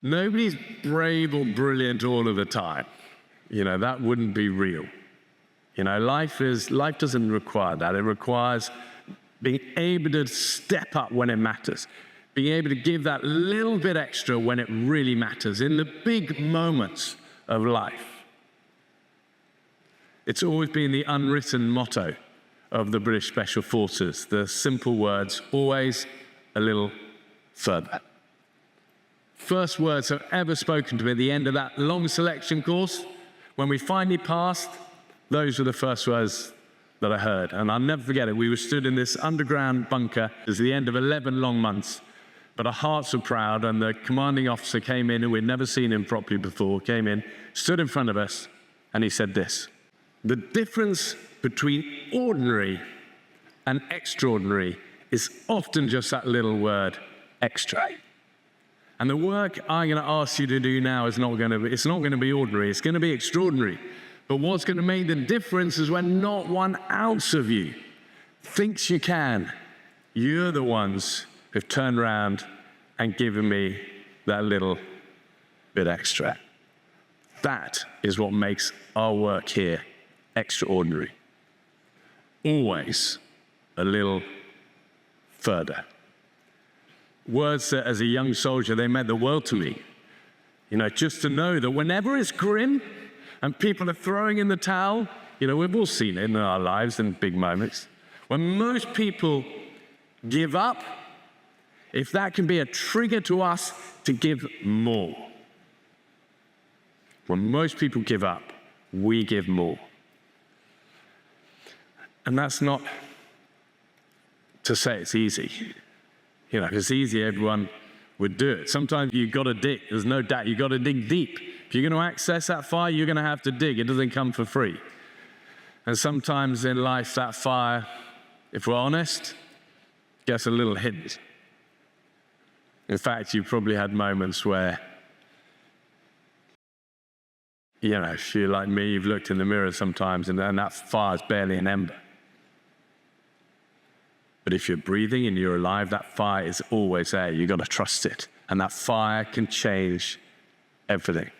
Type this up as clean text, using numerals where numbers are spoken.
Nobody's brave or brilliant all of the time. That wouldn't be real. Life doesn't require that. It requires being able to step up when it matters, being able to give that little bit extra when it really matters, in the big moments of life. It's always been the unwritten motto of the British Special Forces, the simple words, always a little further. First words I've ever spoken to me at the end of that long selection course, when we finally passed, those were the first words that I heard. And I'll never forget it. We were stood in this underground bunker. It was the end of 11 long months, but our hearts were proud, and the commanding officer came in, and we'd never seen him properly before, came in, stood in front of us, and he said this: "The difference between ordinary and extraordinary is often just that little word, extra." And the work I'm going to ask you to do now it's not going to be ordinary, it's going to be extraordinary. But what's going to make the difference is when not 1 ounce of you thinks you can. You're the ones who've turned around and given me that little bit extra. That is what makes our work here extraordinary. Always a little further. Words that, as a young soldier, they meant the world to me. Just to know that whenever it's grim and people are throwing in the towel, we've all seen it in our lives in big moments. When most people give up, if that can be a trigger to us to give more. When most people give up, we give more. And that's not to say it's easy. If it's easy, everyone would do it. Sometimes you've got to dig. There's no doubt you've got to dig deep. If you're going to access that fire, you're going to have to dig. It doesn't come for free. And sometimes in life, that fire, if we're honest, gets a little hidden. In fact, you've probably had moments where, if you're like me, you've looked in the mirror sometimes and that fire's barely an ember. But if you're breathing and you're alive, that fire is always there. You've got to trust it. And that fire can change everything.